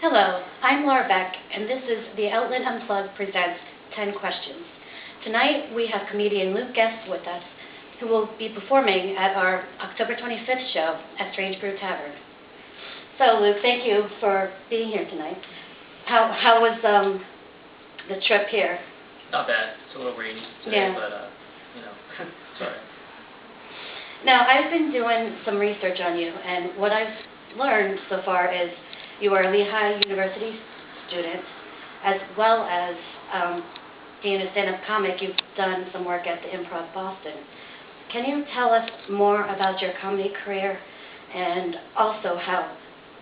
Hello, I'm Laura Beck, and this is the Outlet Unplugged presents 10 Questions. Tonight we have comedian Luke Guest with us, who will be performing at our October 25th show at Strange Brew Tavern. So Luke, thank you for being here tonight. How was the trip here? Not bad. It's a little rainy today, but it's alright. Now, I've been doing some research on you, and what I've learned so far is you are a Lehigh University student, as well as being a stand-up comic. You've done some work at the Improv Boston. Can you tell us more about your comedy career and also how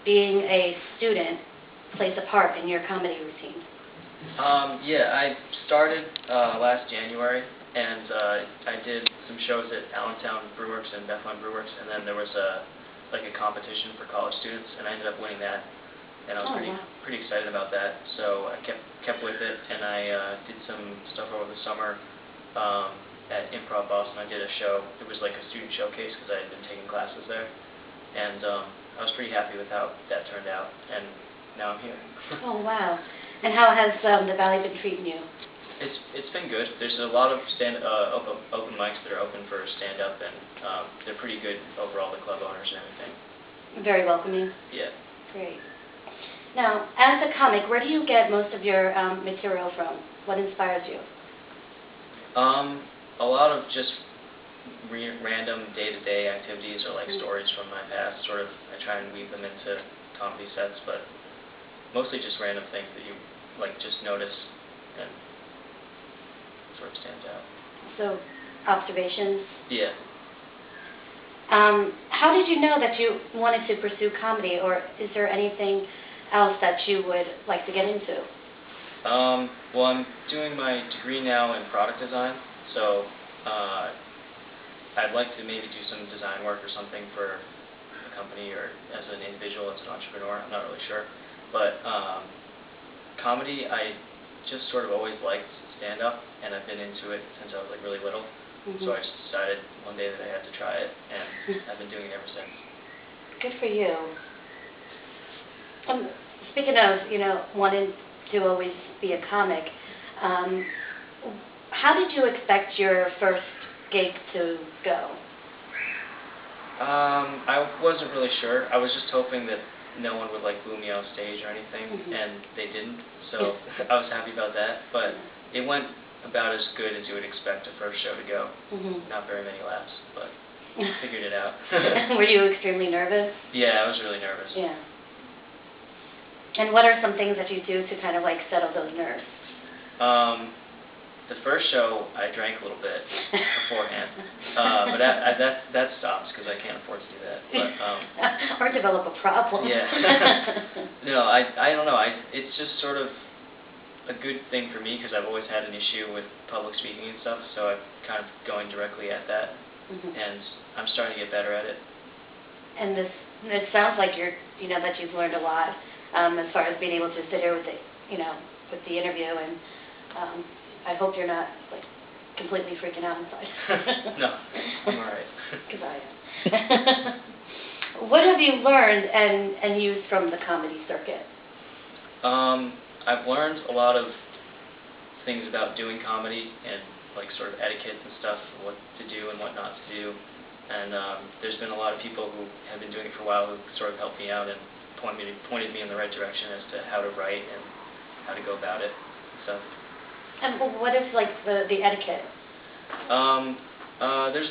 being a student plays a part in your comedy routine? I started last January, and I did some shows at Allentown Brewworks and Bethlehem Brewworks, and then there was a competition for college students, and I ended up winning that. And I was pretty excited about that, so I kept with it, and I did some stuff over the summer at Improv Boston. I did a show. It was like a student showcase because I had been taking classes there, and I was pretty happy with how that turned out, and now I'm here. Oh, wow. And how has the Valley been treating you? It's been good. There's a lot of open mics that are open for stand-up, and they're pretty good overall, the club owners and everything. Very welcoming. Yeah. Great. Now, as a comic, where do you get most of your material from? What inspires you? A lot of just random day-to-day activities or like stories from my past. Sort of, I try and weave them into comedy sets, but mostly just random things that you just notice and sort of stands out. So, observations? Yeah. How did you know that you wanted to pursue comedy, or is there anything else that you would like to get into? Well, I'm doing my degree now in product design, so I'd like to maybe do some design work or something for a company or as an individual, as an entrepreneur. I'm not really sure. But comedy, I just sort of always liked stand-up, and I've been into it since I was really little. So I just decided one day that I had to try it, and I've been doing it ever since. Good for you. Speaking of, wanting to always be a comic, how did you expect your first gig to go? I wasn't really sure. I was just hoping that no one would boo me on stage or anything, and they didn't, so I was happy about that. But it went about as good as you would expect a first show to go. Not very many laughs, but figured it out. Were you extremely nervous? Yeah, I was really nervous. Yeah. And what are some things that you do to kind of settle those nerves? The first show, I drank a little bit beforehand, but that stops because I can't afford to do that. But, or develop a problem. Yeah. No, I don't know. It's just sort of a good thing for me because I've always had an issue with public speaking and stuff, so I'm kind of going directly at that, and I'm starting to get better at it. And it sounds like that you've learned a lot as far as being able to sit here with with the interview, and I hope you're not completely freaking out inside. No, I'm all right. Because I am. What have you learned and used from the comedy circuit? I've learned a lot of things about doing comedy and sort of etiquette and stuff, what to do and what not to do. And there's been a lot of people who have been doing it for a while who sort of helped me out and pointed me in the right direction as to how to write and how to go about it and stuff. And what is the etiquette? There's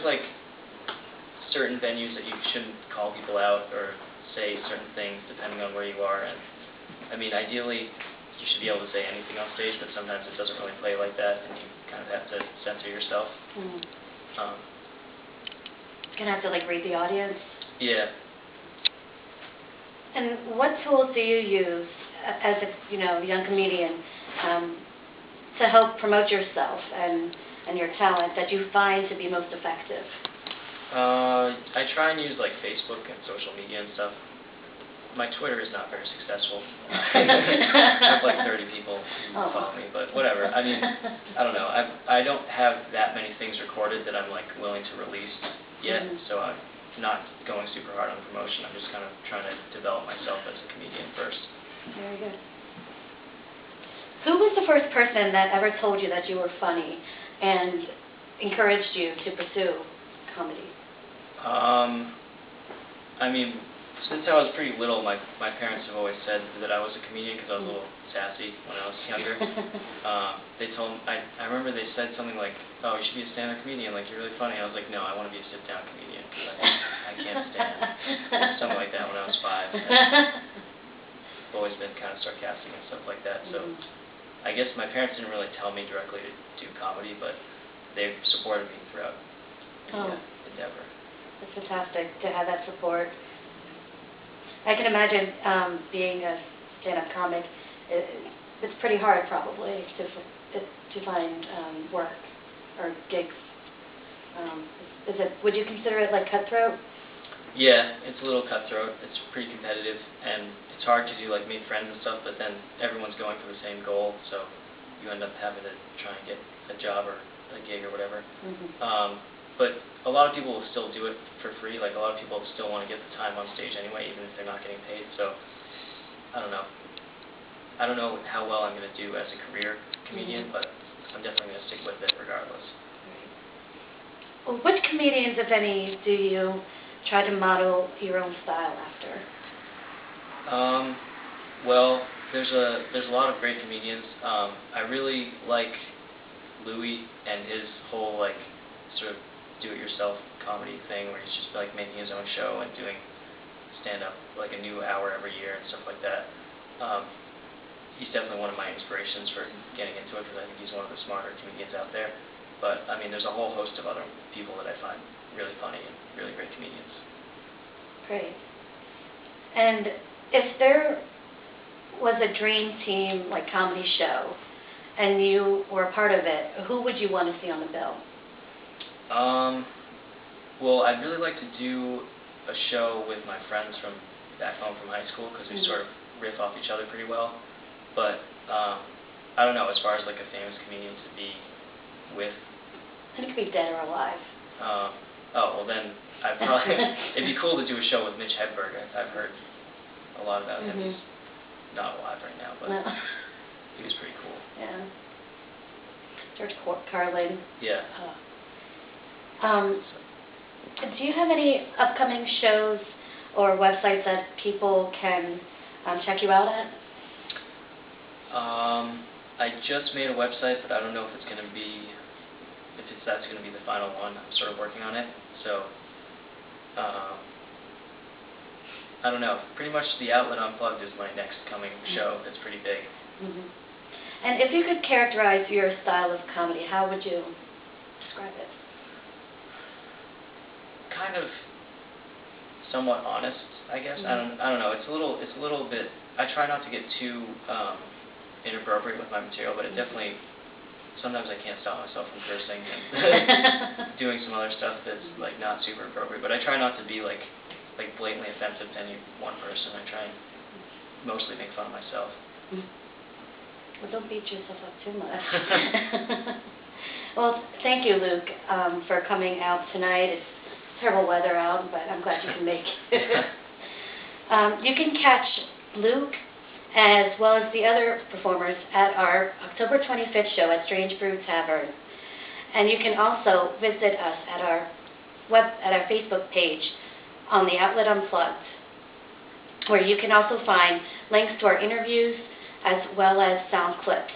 certain venues that you shouldn't call people out or say certain things depending on where you are, and I mean ideally you should be able to say anything on stage, but sometimes it doesn't really play like that, and you kind of have to censor yourself. Kind of have to read the audience. Yeah. And what tools do you use as a young comedian to help promote yourself and your talent that you find to be most effective? I try and use Facebook and social media and stuff. My Twitter is not very successful. I have 30 people who follow me, but whatever. I mean, I don't know. I don't have that many things recorded that I'm willing to release yet, so I'm not going super hard on the promotion. I'm just kind of trying to develop myself as a comedian first. Very good. Who was the first person that ever told you that you were funny and encouraged you to pursue comedy? I mean, since I was pretty little, my parents have always said that I was a comedian because I was a little sassy when I was younger. They told I remember they said something like, "Oh, you should be a stand-up comedian. Like you're really funny." I was like, "No, I want to be a sit-down comedian because I can't stand." Something like that when I was 5. I've always been kind of sarcastic and stuff like that. So I guess my parents didn't really tell me directly to do comedy, but they supported me throughout the endeavor. It's fantastic to have that support. I can imagine being a stand-up comic. It's pretty hard, probably, to find work or gigs. Would you consider it like cutthroat? Yeah, it's a little cutthroat. It's pretty competitive, and it's hard to do like make friends and stuff. But then everyone's going for the same goal, so you end up having to try and get a job or a gig or whatever. But a lot of people will still do it for free. Like a lot of people still want to get the time on stage anyway, even if they're not getting paid. So I don't know. I don't know how well I'm going to do as a career comedian, but I'm definitely going to stick with it regardless. Well, which comedians, if any, do you try to model your own style after? Well, there's a lot of great comedians. I really like Louis and his whole like sort of do-it-yourself comedy thing where he's just like making his own show and doing stand-up like a new hour every year and stuff like that. He's definitely one of my inspirations for getting into it because I think he's one of the smarter comedians out there. But I mean, there's a whole host of other people that I find really funny and really great comedians. Great. And if there was a dream team like comedy show and you were a part of it, who would you want to see on the bill? Well, I'd really like to do a show with my friends from back home from high school because we sort of riff off each other pretty well. But I don't know, as far as like a famous comedian to be with. It could be dead or alive. Well then, I'd probably it'd be cool to do a show with Mitch Hedberg. I've heard a lot about him. He's not alive right now, but he was pretty cool. Yeah. George Carlin. Yeah. Do you have any upcoming shows or websites that people can check you out at? I just made a website, but I don't know if that's going to be the final one. I'm sort of working on it, so I don't know. Pretty much the outlet Unplugged is my next coming show. That's pretty big. And if you could characterize your style of comedy, how would you describe it? Kind of somewhat honest, I guess. I don't know. It's a little bit. I try not to get too inappropriate with my material, but it definitely. Sometimes I can't stop myself from cursing and doing some other stuff that's like not super appropriate. But I try not to be like blatantly offensive to any one person. I try and mostly make fun of myself. Well, don't beat yourself up too much. Well, thank you, Luke, for coming out tonight. It's terrible weather out, but I'm glad you can make it. You can catch Luke as well as the other performers at our October 25th show at Strange Brew Tavern. And you can also visit us at our Facebook page on the Outlet Unplugged, where you can also find links to our interviews as well as sound clips.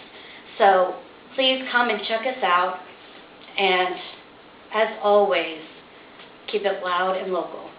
So please come and check us out, and as always, keep it loud and local.